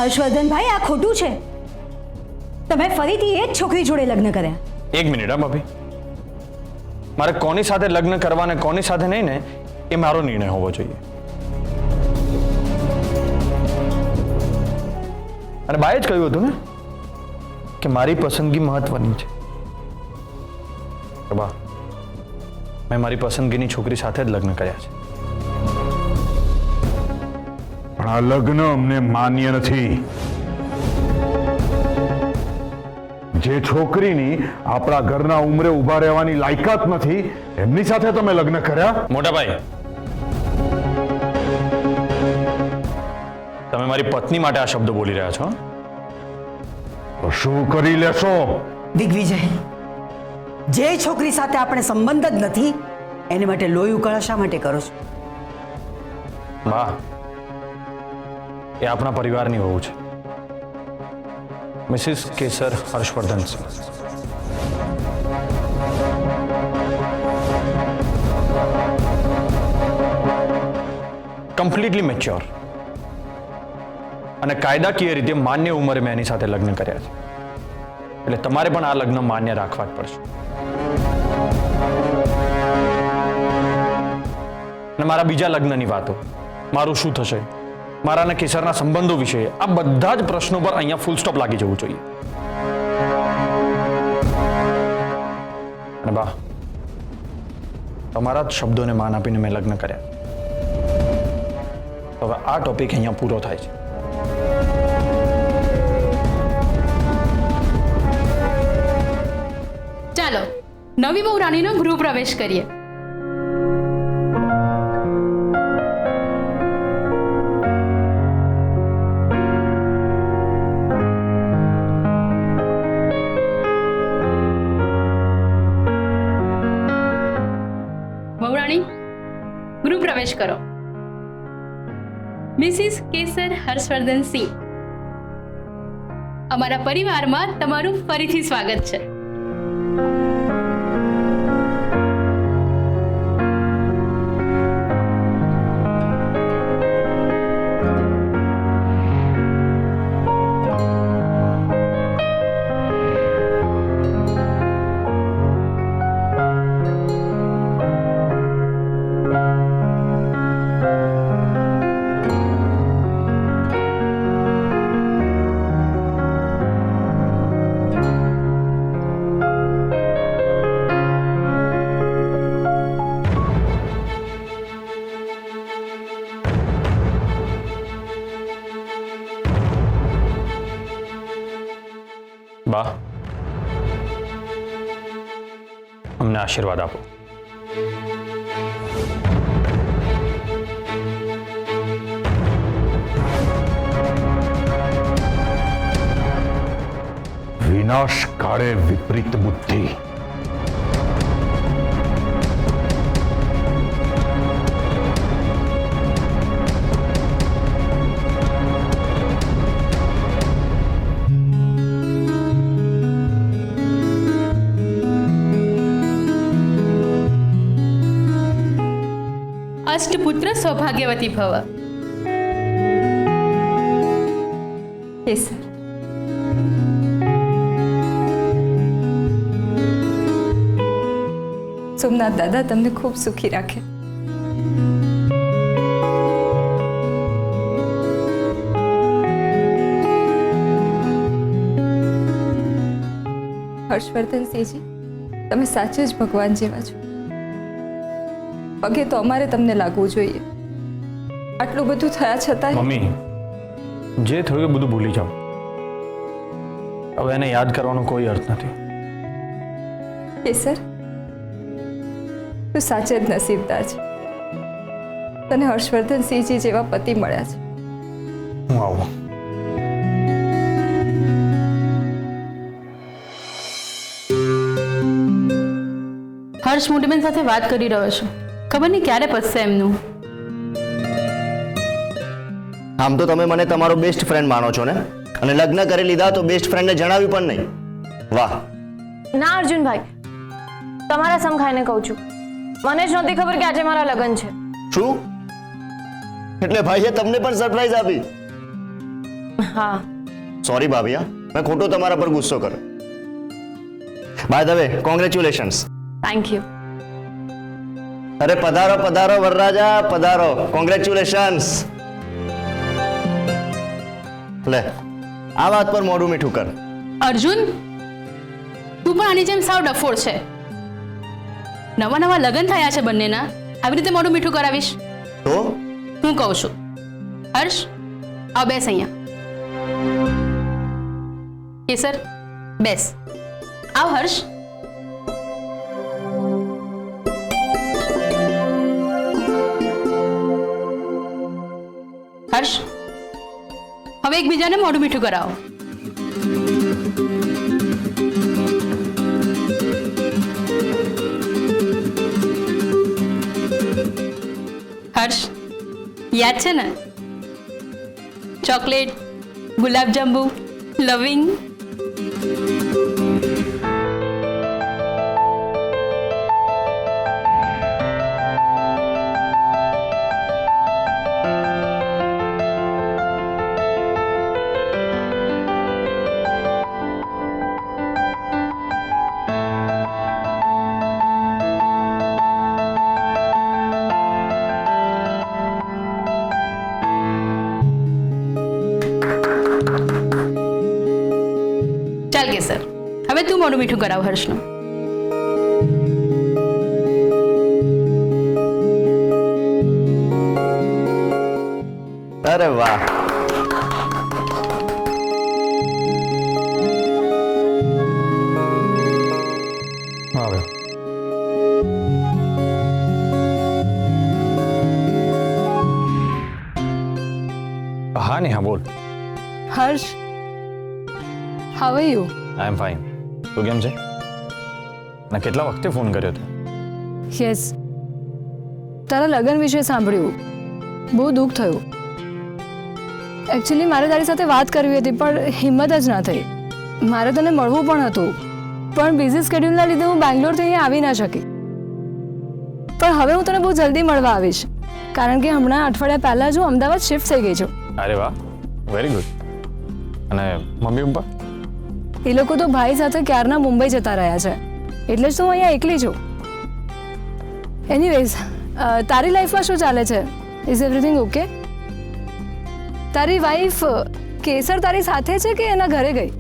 હર્ષવર્ધનભાઈ, આ ખોટું છે. તમે ફરીથી એ જ છોકરી જોડે લગ્ન કર્યા. એક મિનિટ હા ભાભી, મારે કોની સાથે લગ્ન કરવા ને કોની સાથે નહીં ને એ મારો નિર્ણય હોવો જોઈએ. અને બાએ જ કહ્યું હતું ને કે મારી પસંદગી મહત્વની છે. બા, મેં મારી પસંદગીની છોકરી સાથે જ લગ્ન કર્યા છે. પણ આ લગ્ન અમને માન્ય નથી. જે છોકરીની આપણા ઘરના ઉંમરે ઊભા રહેવાની લાયકાત નથી એમની સાથે તમે લગ્ન કર્યા. મોટા ભાઈ, તમે મારી પત્ની માટે આ શબ્દો બોલી રહ્યા છો. તો શું કરી લેશો? દિગ્વિજય, જે છોકરી સાથે આપણે સંબંધ જ નથી એને માટે લોહી ઉકાળા શા માટે કરો છો? બા, એ આપણા પરિવારની વહુ છે, મિસિસ કેસર હર્ષવર્ધન સિંહ. કમ્પ્લીટલી મેચ્યોર અને કાયદાકીય રીતે માન્ય ઉંમરે મેં એની સાથે લગ્ન કર્યા છે, એટલે તમારે પણ આ લગ્ન માન્ય રાખવા જ પડશે. અને મારા બીજા લગ્નની વાતો, મારું શું થશે, મારા અને કેસરના સંબંધો વિશે, આ બધા જ પ્રશ્નો પર અહીંયા ફૂલ સ્ટોપ લાગી જવું જોઈએ. અને બા, તમારા જ શબ્દોને માન આપીને મેં લગ્ન કર્યા. હવે આ ટોપિક અહીંયા પૂરો થાય છે. ચાલો નવી બહુ રાણીનો ગૃહ પ્રવેશ કરીએ. બહુરાણી, ગૃહ પ્રવેશ કરો. મિસિસ કેસર હર્ષવર્ધન સિંહ, અમારા પરિવારમાં તમારું ફરીથી સ્વાગત છે. બા, અમને આશીર્વાદ આપો. વિનાશ કાળે વિપરીત બુદ્ધિ. અષ્ટપુત્ર સૌભાગ્યવતી ભવ. કેસર, સોમનાથ દાદા તમને ખૂબ સુખી રાખે. હર્ષવર્ધનસિંહજી, તમે સાચે જ ભગવાન જેવા છો. પગે તો અમારે તમને લાગવું જોઈએ. આટલું બધું થયા છતાંય. મમ્મી, જે થયું એ બધું ભૂલી જાઓ. હવે એને યાદ કરવાનો કોઈ અર્થ નથી. કેસર, તું સાચે જ નસીબદાર છે. તને હર્ષવર્ધનસિંહજી જેવા પતિ મળ્યા છે. હું આવું. હર્ષ મોટીબેન સાથે વાત કરી રહ્યો છું. ખબર નહીં ક્યારે પતશે એમનું. આમ તો તમે મને તમારો બેસ્ટ ફ્રેન્ડ માનો છો ને, અને લગ્ન કરી લીધા તો બેસ્ટ ફ્રેન્ડને જણાવ્યું પણ નહીં. વાહ. ના અર્જુનભાઈ, તમારા સમ ખાઈને કહું છું. મને જ નહોતી ખબર કે આજે મારા લગ્ન છે. શું? એટલે ભાઈએ તમને પણ સરપ્રાઈઝ આપી? હા સોરી ભાભી, મેં ખોટો તમારા પર ગુસ્સો કર્યો. By the way, congratulations. Thank you. અરે પધારો પધારો વરરાજા, પધારો. કોંગ્રેચ્યુલેશન્સ. લે, આ વાત પર મોઢું મીઠું કર. અર્જુન, તું પણ આની જેમ સાવ ડફોડ છે. નવા નવા લગ્ન થયા છે બંનેના, આવી રીતે મોઢું મીઠું કરાવીશ? તો હું કહું છું, હર્ષ આ બેસ અહીંયા. કેસર બેસ. આવ હર્ષ. હર્ષ, હવે એકબીજાને મોઢું મીઠું કરાવો. હર્ષ, યાદ છે ને? ચોકલેટ, ગુલાબજાંબુ, લવિંગ. ચાલ કેસર, હવે તું મોઢું મીઠું કરાવ હર્ષનું. અરે વાહ. આવે. હા નેહા, બોલ. Harsh, how are you? I am fine. તું કેમ છે? ના, કેટલા વખતે ફોન કર્યો તે? યસ, તારા લગ્ન વિશે સાંભળ્યું, બહુ દુઃખ થયું. એકચ્યુઅલી મારે તારી સાથે વાત કરવી હતી પણ હિંમત જ ના થઈ. મારે તને મળવું પણ હતું પણ બિઝી સ્કેડ્યુલના લીધે હું બેંગ્લોરથી અહીંયા આવી ના શકી. પણ હવે હું તને બહુ જલ્દી મળવા આવીશ કારણ કે હમણાં અઠવાડિયા પહેલાં જ હું અમદાવાદ શિફ્ટ થઈ ગઈ છું. અરે વાહ, વેરી ગુડ. અને મમ્મી પપ્પા? એ લોકો તો ભાઈ સાથે ક્યારના મુંબઈ જતા રહ્યા છે એટલે જ તો હું અહીંયા એકલી છું. એનીવેઝ, તારી લાઈફમાં શું ચાલે છે? Is everything okay? તારી વાઈફ કેસર તારી સાથે છે કે એના ઘરે ગઈ?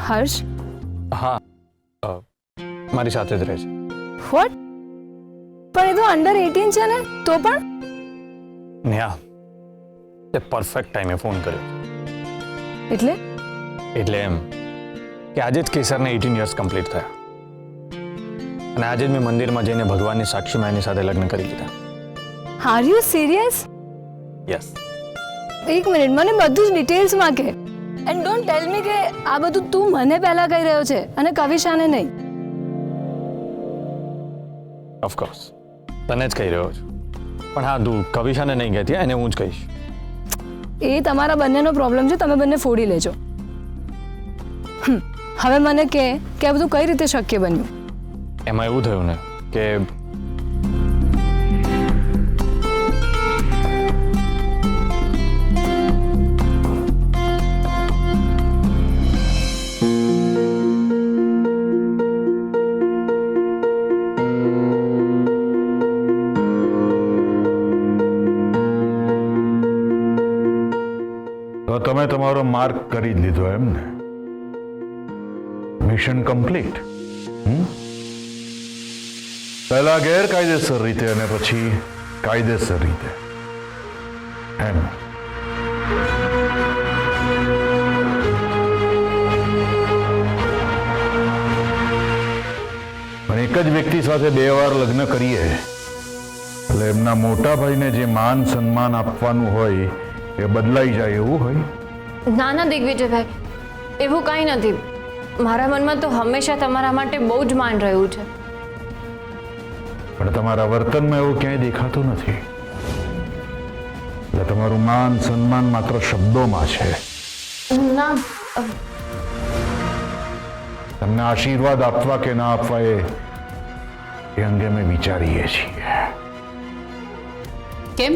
હર્ષ? હા, મારી સાથે જ રહે છે. વોટ? પણ એ તો અંડર 18 છે ને, તો પણ? નેહા, તે પરફેક્ટ ટાઈમે ફોન કર્યો. એટલે એટલે એમ કે આજે જ કેસરને 18 યર્સ કમ્પ્લીટ થયા અને આજે જ મેં મંદિરમાં જઈને ભગવાનની સાક્ષીમાં એની સાથે લગ્ન કરી લીધા. Are you serious? યસ. એક મિનિટ, મને બધું જ ડિટેલ્સમાં કહે. એન્ડ ડોન્ટ ટેલ મી કે આ બધું તું મને પહેલા કહી રહ્યો છે અને કવિશાને નહીં. ઓફકોર્સ તને જ કહી રહ્યો છું, પણ હા, તું કવિશાને નહીં કહેતી, એને હું જ કહીશ. એ તમારા બંનેનો પ્રોબ્લેમ છે, તમે બંને ફોડી લેજો. હવે મને કહે કે આ બધું કઈ રીતે શક્ય બન્યું? એમાં એવું થયું ને કે તો તમે તમારો માર્ક કરી જ લીધો એમ ને? Mission complete. પહેલા ગેરકાયદેસર રીતે અને પછી કાયદેસર રીતે એમ. પણ એક જ વ્યક્તિ સાથે 2 વાર લગ્ન કરીએ એટલે એમના મોટા ભાઈને જે માન સન્માન આપવાનું હોય એ બદલાઈ જાય એવું હોય? ના ના દિગ્વિજયભાઈ, એવું કાંઈ નથી. મારા મનમાં તો હંમેશા તમારા માટે બહુ જ માન રહ્યું છે. પણ તમારા વર્તનમાં એવું ક્યાંય દેખાતું નથી. એટલે તમારું માન સન્માન માત્ર શબ્દોમાં છે. ના, તમને આશીર્વાદ આપવા કે ના આપવા એ અંગે અમે વિચારીએ છીએ. કેમ?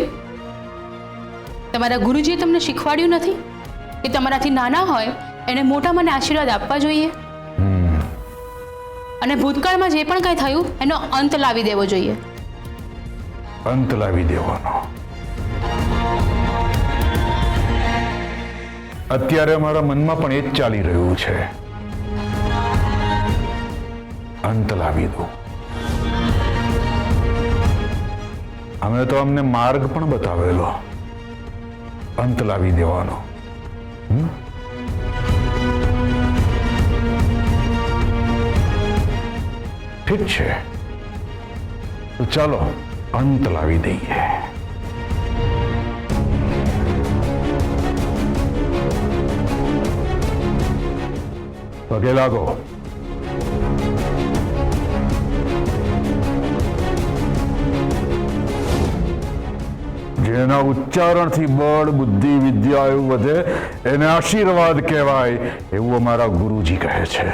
તમારા ગુરુજીએ તમને શીખવાડ્યું નથી કે તમારાથી નાના હોય એને મોટા મને આશીર્વાદ આપવા જોઈએ? અને ભૂતકાળમાં જે પણ કંઈ થયું એનો અંત લાવી દેવો જોઈએ. અંત લાવી દેવાનો. અત્યારે મારા મનમાં પણ એ જ ચાલી રહ્યું છે. અંત લાવી દો. અમે તો અમને માર્ગ પણ બતાવેલો, અંત લાવી દેવાનો. ઠીક છે, તો ચાલો અંત લાવી દઈએ. પગે લાગો. જેના ઉચ્ચારણથી બળ, બુદ્ધિ, વિદ્યા એવું વધે એને આશીર્વાદ કહેવાય એવું અમારા ગુરુજી કહે છે.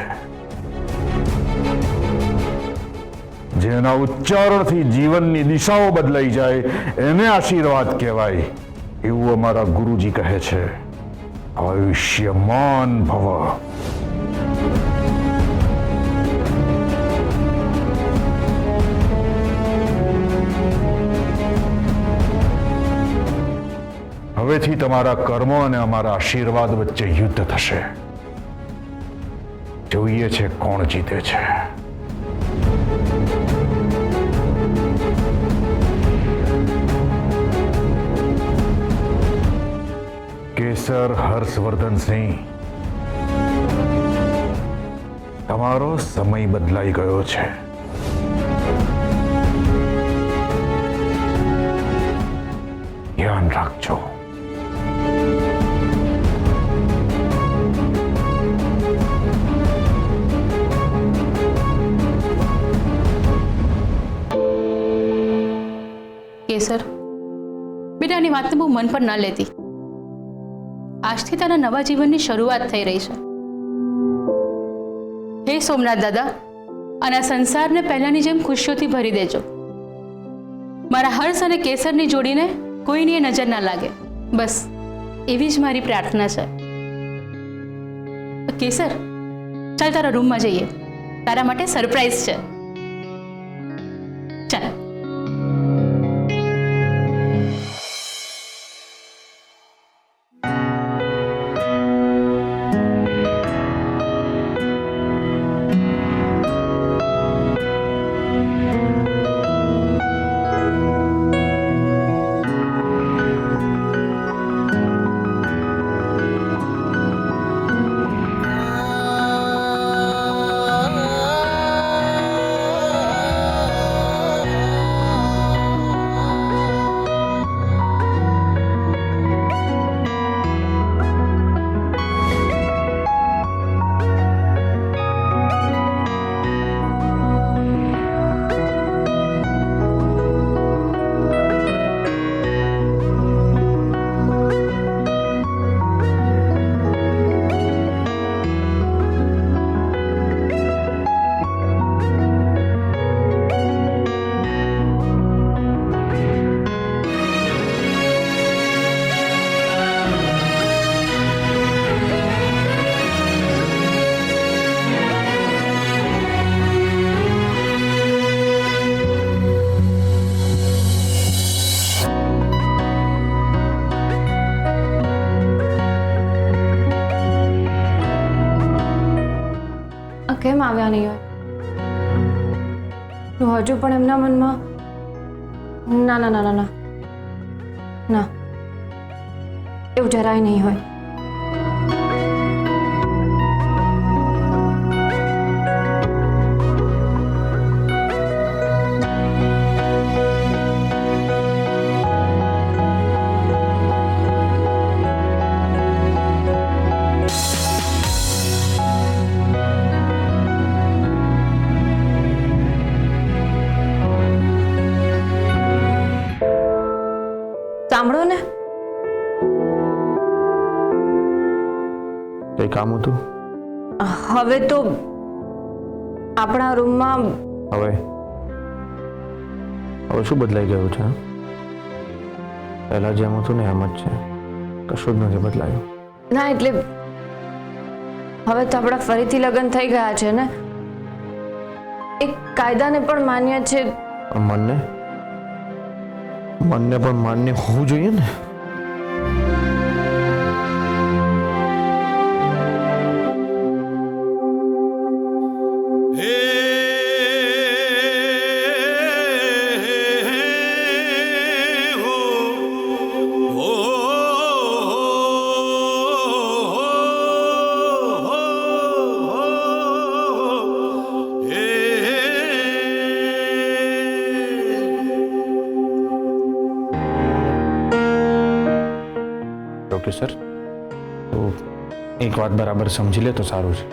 જેના ઉચ્ચારણથી જીવનની દિશાઓ બદલાઈ જાય એને આશીર્વાદ કહેવાય એવું અમારા ગુરુજી કહે છે. આયુષ્યમાન ભવ. હવેથી તમારા કર્મો અને અમારા આશીર્વાદ વચ્ચે યુદ્ધ થશે. જોઈએ છે કોણ જીતે છે. કેસર હર્ષવર્ધનસિંહ, તમારો સમય બદલાઈ ગયો છે. ધ્યાન રાખજો. કેસર, બેટાની વાતને બહુ મન પર ના લેતી. આજથી તારા નવા જીવનની શરૂઆત થઈ રહી છે. હે સોમનાથ દાદા, અને આ સંસારને પહેલાની જેમ ખુશીઓથી ભરી દેજો. મારા હર્ષ અને કેસરની જોડીને કોઈની નજર ના લાગે, બસ એવી જ મારી પ્રાર્થના છે. કેસર, ચાલ તારા રૂમમાં જઈએ, તારા માટે સરપ્રાઈઝ છે. ચાલ. કેમ આવ્યા નહીં હોય? તો હજુ પણ એમના મનમાં ના ના ના ના ના ના, એવું જરાય નહીં હોય. સાંભળો ને, કઈ કામ હતું? હવે તો આપણા રૂમમાં હવે શું બદલાઈ ગયું છે? પહેલાં જેમ હતું ને એમ જ છે, કશું જ નથી બદલાયું. ના એટલે હવે તો આપણા ફરીથી લગ્ન થઈ ગયા છે ને, એક કાયદાને પણ માન્ય છે. મનને પણ માન્ય હોવું જોઈએ ને. ઓકે સર, તો એક વાત બરાબર સમજી લે તો સારું છે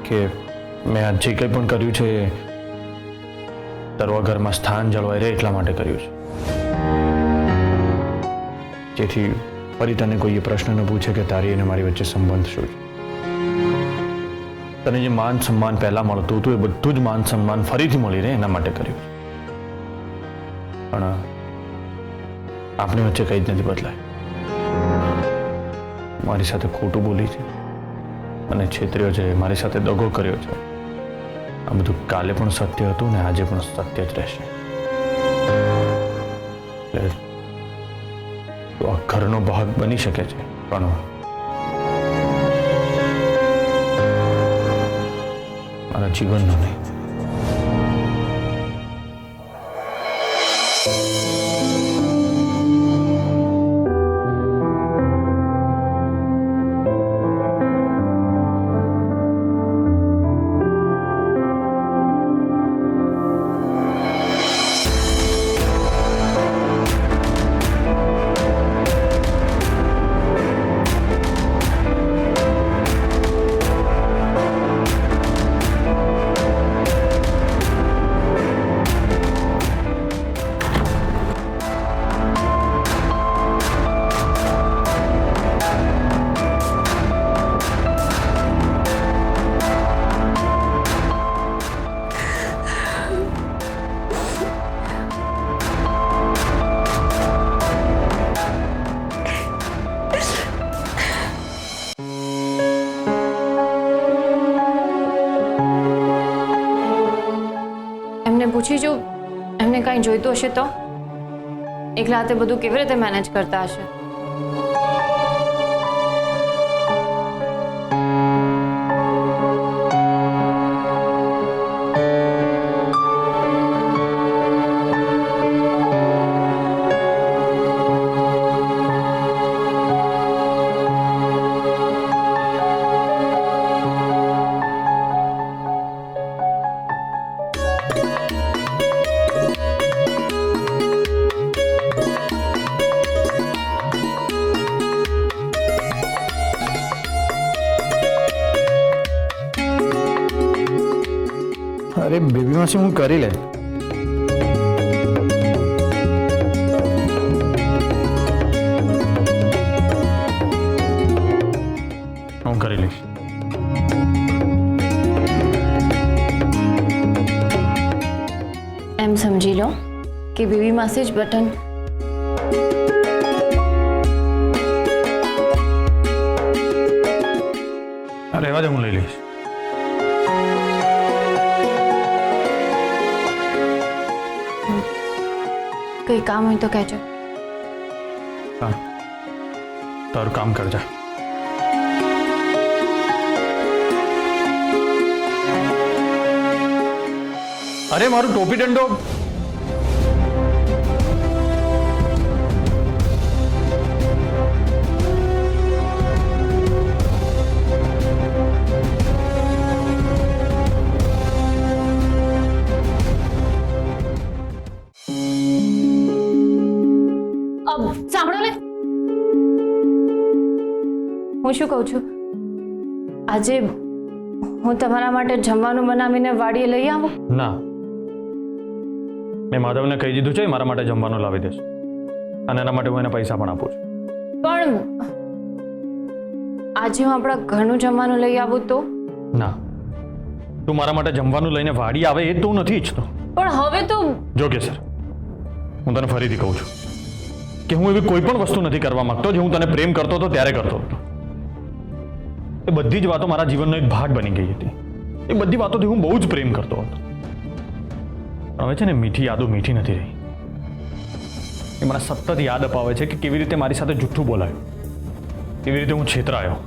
કે મેં આજ જે કંઈ પણ કર્યું છે એ તારું આ ઘરમાં સ્થાન જળવાઈ રહે એટલા માટે કર્યું છે, જેથી ફરી તને કોઈ એ પ્રશ્ન ન પૂછે કે તારી અને મારી વચ્ચે સંબંધ શું છે. તને જે માન સન્માન પહેલાં મળતું હતું એ બધું જ માન સન્માન ફરીથી મળી રહે એના માટે કર્યું છે. પણ આપણી વચ્ચે કંઈ જ નથી બદલાય. મારી સાથે ખોટું બોલી છે, મને છેતર્યો છે, મારી સાથે દગો કર્યો છે. આ બધું કાલે પણ સત્ય હતું ને આજે પણ સત્ય જ રહેશે. એટલે તો આ ઘરનો ભાગ બની શકે છે, પણ મારા જીવનનો નહીં. પૂછી જો એમને કાંઈ જોઈતું હશે તો એકલા હાથે બધું કેવી રીતે મેનેજ કરતા હશે. અરે બેબી માસી, હું કરી લે. હું કરી લઈશ. એમ સમજી લો કે બેબી માસી જ બટન રહેવા દે, હું લઈ લઈશ. કંઈ કામ હોય તો કહેજો. હા, તારું કામ કરજા. અરે મારું ટોપી દંડો. સાંભળો ને, હું શું કહું છું, આજે હું તમારા માટે જમવાનું બનાવીને વાડીએ લઈ આવું? ના, મેં માધવને કહી દીધું છે મારા માટે જમવાનું લાવી દેશે, અને એના માટે હું એને પૈસા પણ આપું છું. પણ આજે હું આપણા ઘરનું જમવાનું લઈ આવું તો? ના, તું મારા માટે જમવાનું લઈને વાડી આવે એ તું નથી ઈચ્છતો. પણ હવે તો જો કે સર, હું તને ફરીથી કહું છું, કે હું એવી કોઈ પણ વસ્તુ નથી કરવા માંગતો જે હું તને પ્રેમ કરતો હતો ત્યારે કરતો હતો. એ બધી જ વાતો મારા જીવનનો એક ભાગ બની ગઈ હતી. એ બધી વાતોથી હું બહુ જ પ્રેમ કરતો હતો. પણ હવે છે ને મીઠી યાદો મીઠી નથી રહી. એ મને સતત યાદ અપાવે છે કે કેવી રીતે મારી સાથે જુઠ્ઠું બોલાયું, કેવી રીતે હું છેતરાયો.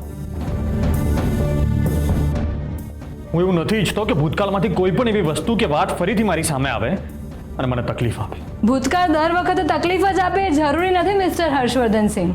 હું એવું નથી ઈચ્છતો કે ભૂતકાળમાંથી કોઈ પણ એવી વસ્તુ કે વાત ફરીથી મારી સામે આવે અને મને તકલીફ આપે. ભૂતકાળ દર વખતે તકલીફ જ આપે એ જરૂરી નથી મિસ્ટર હર્ષવર્ધન સિંહ.